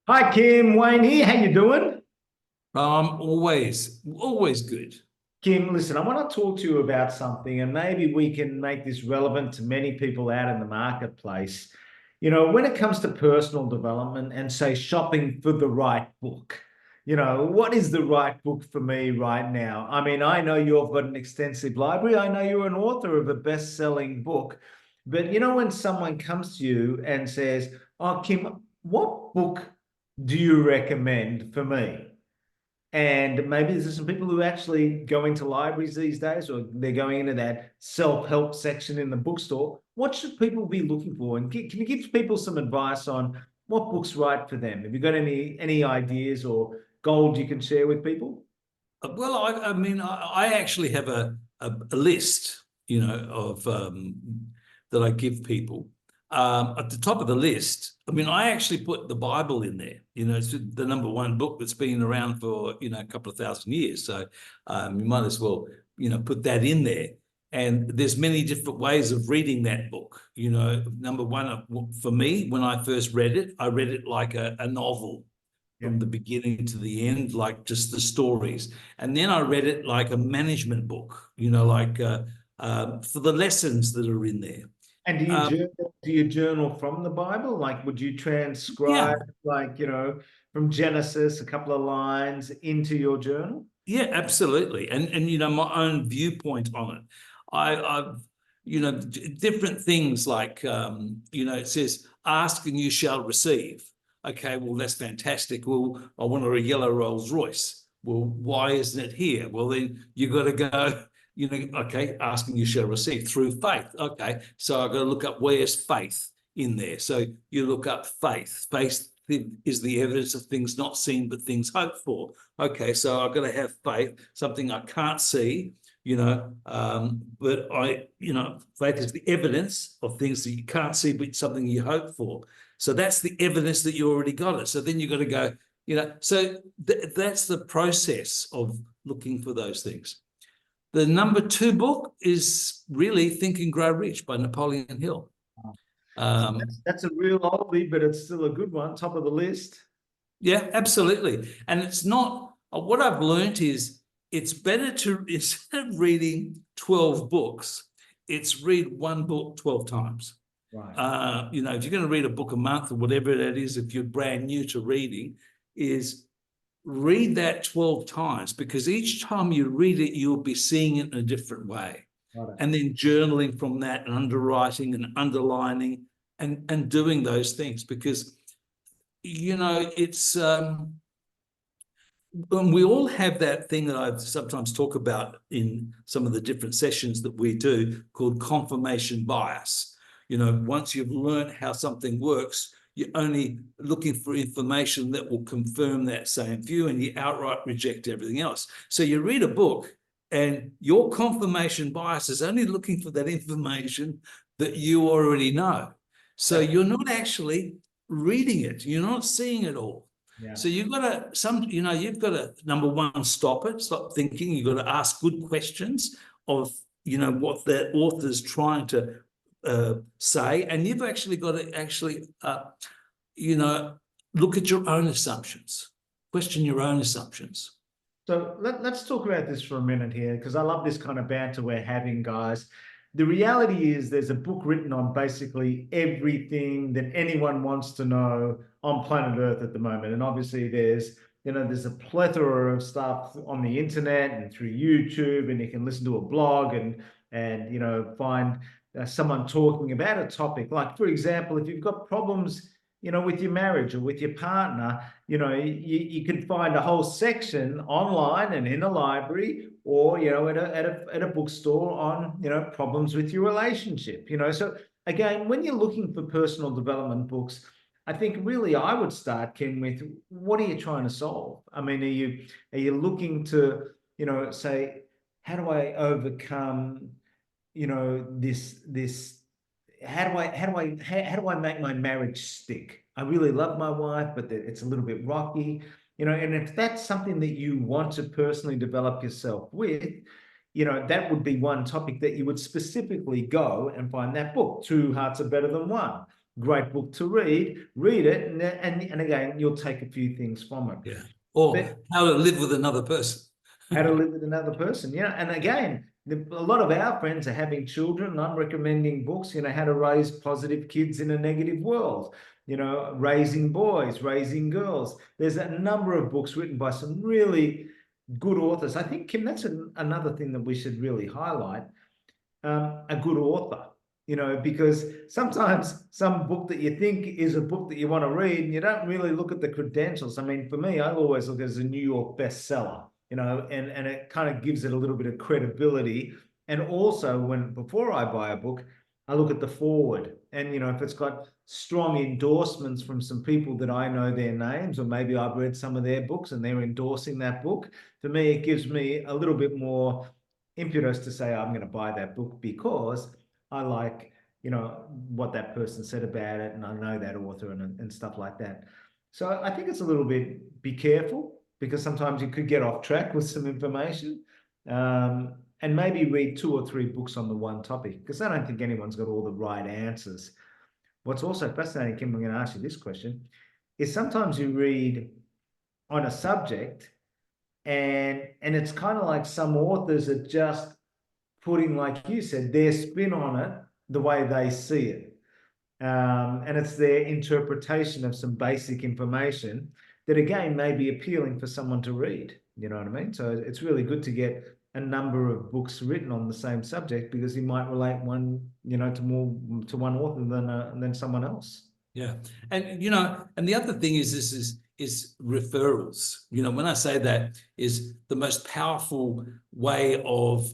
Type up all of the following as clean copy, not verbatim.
Hi, Kim. Wayne here. How you doing? Always good. Kim, listen, I want to talk to you about something, and maybe we can make this relevant to many people out in the marketplace. When it comes to personal development and say shopping for the right book, what is the right book for me right now? I mean, I know you've got an extensive library. I know you're an author of a best-selling book, but when someone comes to you and says, "Oh, Kim, what book do you recommend for me?" And maybe there's some people who actually go into libraries these days, or they're going into that self-help section in the bookstore. What should people be looking for? And can you give people some advice on what book's right for them? Have you got any ideas or gold you can share with people? Well, I mean, I actually have a list, of that I give people. At the top of the list, I mean, I actually put the Bible in there. It's the number one book that's been around for a couple of thousand years. So you might as well put that in there. And there's many different ways of reading that book. Number one, for me, when I first read it, I read it like a novel Yeah. from the beginning to the end, like just the stories. And then I read it like a management book, like for the lessons that are in there. And Um, do you journal from the Bible? Like, would you yeah, transcribe, like, from Genesis, a couple of lines into your journal? yeah, absolutely. And my own viewpoint on it. I've different things like it says, ask and you shall receive. Okay, well, that's fantastic. Well, I wanted a yellow Rolls Royce. Well, why isn't it here? Well, then you got to go, okay, ask and you shall receive through faith. Okay, so I've got to look up where's faith in there. So you look up faith. Faith is the evidence of things not seen, but things hoped for. Okay, so I've got to have faith, something I can't see, but faith is the evidence of things that you can't see, but something you hope for. So that's the evidence that you already got it. So then you've got to go, so that's the process of looking for those things. The number two book is really Think and Grow Rich by Napoleon Hill. So Um, that's a real oldie, but it's still a good one, top of the list. Yeah, absolutely. And it's not, what I've learned is it's better to, instead of reading 12 books, it's read one book 12 times. Right. If you're going to read a book a month or whatever that is, if you're brand new to reading, is read that 12 times, because each time you read it, you'll be seeing it in a different way. Right. And then journaling from that and underwriting and underlining and doing those things, because it's we all have that thing that I sometimes talk about in some of the different sessions that we do, called confirmation bias. Once you've learned how something works, you're only looking for information that will confirm that same view, and you outright reject everything else. So you read a book and your confirmation bias is only looking for that information that you already know. So Yeah. you're not actually reading it. You're not seeing it all. Yeah. So you've got to, number one, stop it, stop thinking. You've got to ask good questions of, what the author's trying to say. And you've actually got to you know, look at your own assumptions, question your own assumptions. So let's talk about this for a minute here, because I love this kind of banter we're having, guys. The reality is there's a book written on basically everything that anyone wants to know on planet Earth at the moment. And obviously there's a plethora of stuff on the internet and through YouTube, and you can listen to a blog and find someone talking about a topic. Like, for example, if you've got problems, with your marriage or with your partner, you can find a whole section online and in a library, or at a bookstore on problems with your relationship. So again, when you're looking for personal development books, I think really I would start, Ken, with what are you trying to solve? I mean, are you looking to say, how do I overcome this how do I make my marriage stick? I really love my wife, but it's a little bit rocky, and if that's something that you want to personally develop yourself with, that would be one topic that you would specifically go and find that book. Two hearts are better than one. great book to read it, and again, you'll take a few things from it. Yeah. Or But how to live with another person. how to live with another person, and again, a lot of our friends are having children, and I'm recommending books, how to raise positive kids in a negative world, raising boys, raising girls. There's a number of books written by some really good authors. I think, Kim, that's another thing that we should really highlight, a good author, because sometimes some book that you think is a book that you want to read, and you don't really look at the credentials. I mean, for me, I always look as a New York bestseller, and it kind of gives it a little bit of credibility. And also, before I buy a book, I look at the forward, and if it's got strong endorsements from some people that I know their names, or maybe I've read some of their books and they're endorsing that book, for me, it gives me a little bit more impetus to say I'm going to buy that book because I like, what that person said about it, and I know that author and stuff like that. So I think it's a little bit, be careful, because sometimes you could get off track with some information, and maybe read 2 or 3 books on the one topic, because I don't think anyone's got all the right answers. What's also fascinating, Kim, I'm going to ask you this question, is sometimes you read on a subject, and it's kind of like some authors are just putting, like you said, their spin on it the way they see it. And it's their interpretation of some basic information that, again, may be appealing for someone to read. You know what I mean? So it's really good to get a number of books written on the same subject, because you might relate one, to one author than someone else. Yeah. And and the other thing is this is referrals. When I say that, is the most powerful way of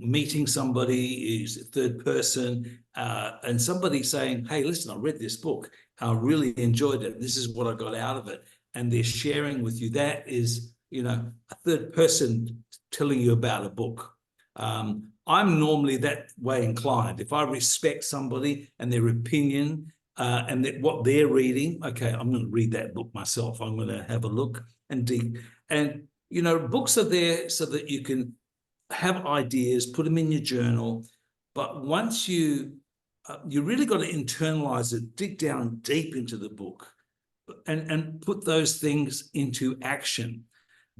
meeting somebody is third person, and somebody saying, hey, listen, I read this book, I really enjoyed it, this is what I got out of it, and they're sharing with you. That is a third person telling you about a book. I'm normally that way inclined. If I respect somebody and their opinion, and what they're reading, okay, I'm going to read that book myself. I'm going to have a look and dig. And, books are there so that you can have ideas, put them in your journal. But once you really got to internalize it, dig down deep into the book, and put those things into action,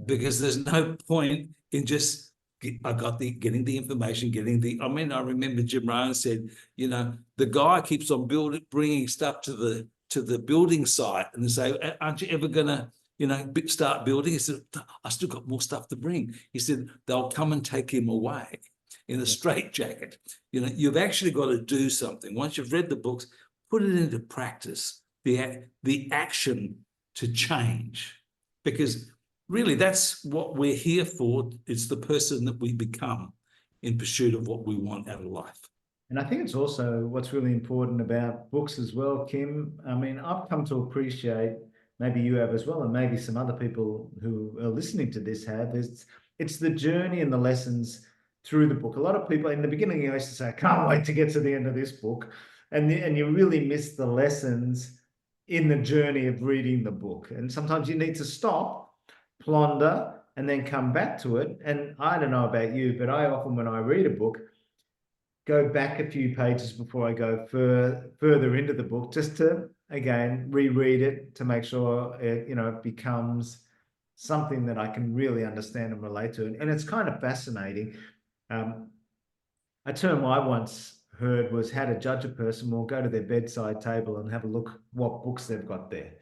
because there's no point in just getting the information, I mean, I remember Jim Rohn said, the guy keeps on bringing stuff to the building site, and they say, aren't you ever gonna, start building? He said, I still got more stuff to bring. He said, they'll come and take him away in a straitjacket. You've actually got to do something. Once you've read the books, put it into practice, the action to change, because really, that's what we're here for. It's the person that we become in pursuit of what we want out of life. And I think it's also what's really important about books as well, Kim. I mean, I've come to appreciate, maybe you have as well, and maybe some other people who are listening to this have, it's the journey and the lessons through the book. A lot of people in the beginning, I used to say, I can't wait to get to the end of this book. And you really miss the lessons in the journey of reading the book. And sometimes you need to stop, ponder, and then come back to it. And I don't know about you, but I often, when I read a book, go back a few pages before I go further into the book, just to, again, reread it to make sure it becomes something that I can really understand and relate to. And it's kind of fascinating. A term I once heard was how to judge a person. Well, go to their bedside table and have a look what books they've got there.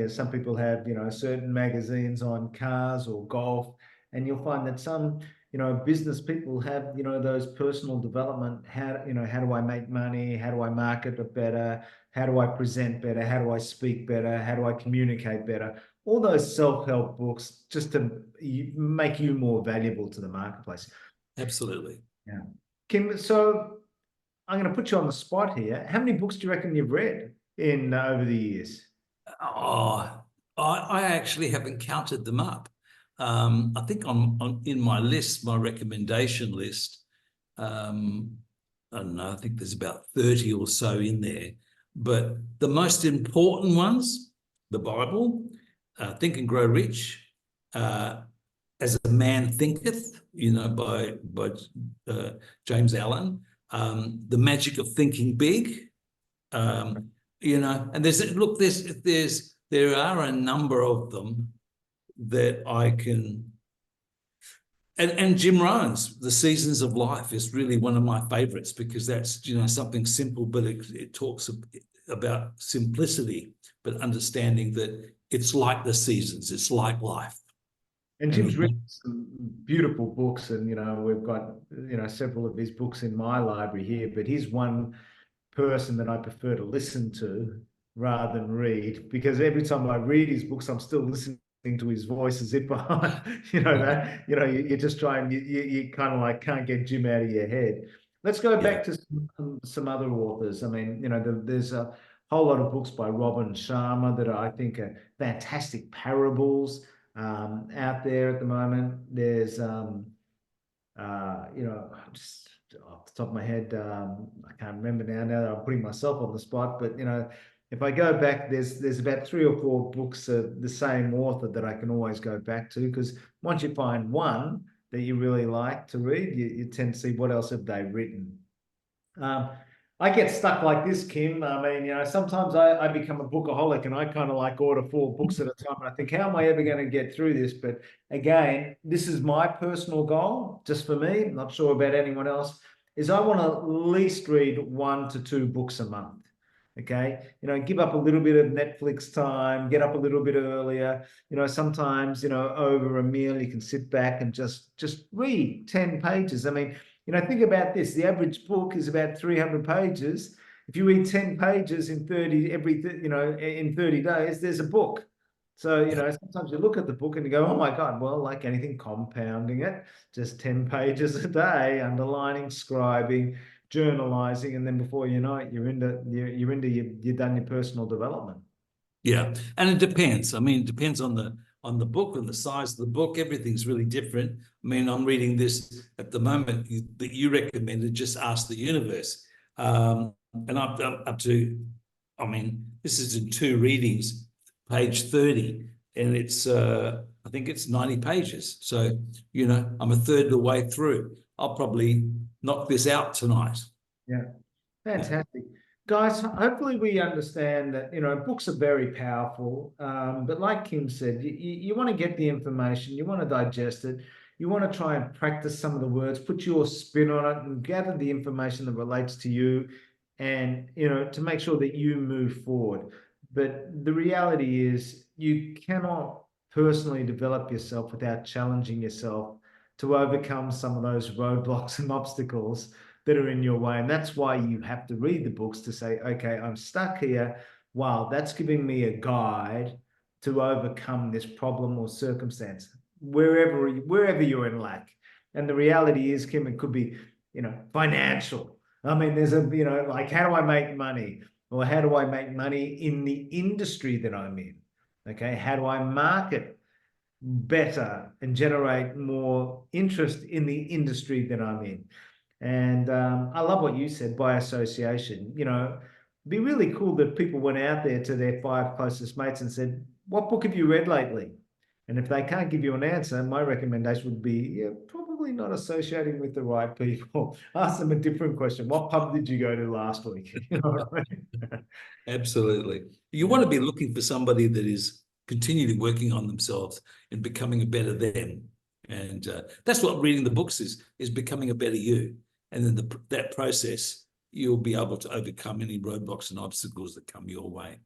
Some people have, certain magazines on cars or golf, and you'll find that some, business people have, those personal development, how do I make money? How do I market it better? How do I present better? How do I speak better? How do I communicate better? All those self-help books, just to make you more valuable to the marketplace. Absolutely. Yeah. Kim, so I'm going to put you on the spot here. How many books do you reckon you've read in over the years? Oh, I actually haven't counted them up. I think in my list, my recommendation list, I don't know, I think there's about 30 or so in there. But the most important ones, the Bible, Think and Grow Rich, As a Man Thinketh, by James Allen, The Magic of Thinking Big, You know, and there are a number of them that I can. And Jim Rohn's The Seasons of Life is really one of my favorites, because that's, you know, something simple, but it talks about simplicity, but understanding that it's like the seasons, it's like life. And And Jim's he, written some beautiful books, and we've got several of his books in my library here. But he's one person that I prefer to listen to rather than read, because every time I read his books, I'm still listening to his voice as if I, you just try and you kind of like can't get Jim out of your head. Let's go yeah, back to some other authors. I mean, there's a whole lot of books by Robin Sharma that I think are fantastic parables out there at the moment. There's just off the top of my head, I can't remember now that I'm putting myself on the spot, but if I go back, there's about 3 or 4 books of the same author that I can always go back to, because once you find one that you really like to read, you tend to see what else have they written. Um, I get stuck like this, Kim. I mean, sometimes I become a bookaholic, and I kind of like order 4 books at a time. And I think, how am I ever going to get through this? But again, this is my personal goal, just for me. I'm not sure about anyone else. Is I want to at least read 1 to 2 books a month. Okay, give up a little bit of Netflix time, get up a little bit earlier. Sometimes over a meal you can sit back and just read 10 pages. I mean, think about this. The average book is about 300 pages. If you read 10 pages in 30 in 30 days, there's a book. So, sometimes you look at the book and you go, oh my God, well, like anything, compounding it, just 10 pages a day, underlining, scribing, journalizing, and then before you know it, you've done your personal development. yeah, and it depends. I mean, it depends on the book and the size of the book. Everything's really different. I mean, I'm reading this at the moment that you recommended, Just Ask the Universe, and I'm up to. I mean, this is in 2 readings, page 30, and it's I think it's 90 pages. So I'm a third of the way through. I'll probably knock this out tonight. Yeah. Yeah. Fantastic. Guys, hopefully we understand that, books are very powerful. But like Kim said, you want to get the information, you want to digest it, you want to try and practice some of the words, put your spin on it and gather the information that relates to you, and, to make sure that you move forward. But the reality is you cannot personally develop yourself without challenging yourself to overcome some of those roadblocks and obstacles that are in your way. And that's why you have to read the books to say, okay, I'm stuck here. Wow, that's giving me a guide to overcome this problem or circumstance, wherever you're in lack. And the reality is, Kim, it could be, financial. I mean, there's like, how do I make money? Or how do I make money in the industry that I'm in? Okay, how do I market better and generate more interest in the industry that I'm in? And I love what you said, by association. It'd be really cool that people went out there to their 5 closest mates and said, what book have you read lately? And if they can't give you an answer, my recommendation would be, yeah, probably not associating with the right people. Ask them a different question. What pub did you go to last week? You know what I mean? Absolutely. You want to be looking for somebody that is continually working on themselves and becoming a better them. And that's what reading the books is becoming a better you. And then that process, you'll be able to overcome any roadblocks and obstacles that come your way.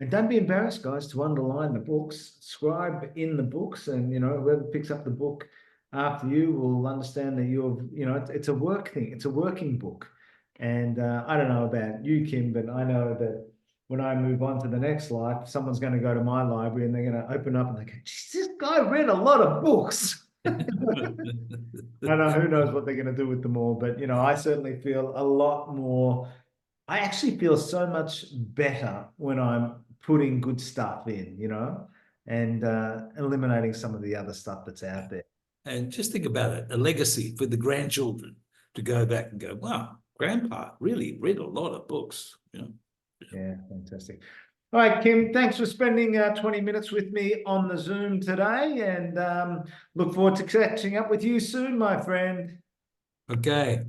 And don't be embarrassed, guys, to underline the books, scribe in the books, and whoever picks up the book after you will understand that it's a work thing, it's a working book. And I don't know about you, Kim, but I know that when I move on to the next life, someone's going to go to my library and they're going to open up and they go, "Geez, this guy read a lot of books." I know, who knows what they're going to do with them all, but I certainly feel a lot more. I actually feel so much better when I'm putting good stuff in, and eliminating some of the other stuff that's out there. And just think about it, a legacy for the grandchildren to go back and go, wow, grandpa really read a lot of books. Yeah, fantastic. All right, Kim, thanks for spending 20 minutes with me on the Zoom today, and look forward to catching up with you soon, my friend. Okay.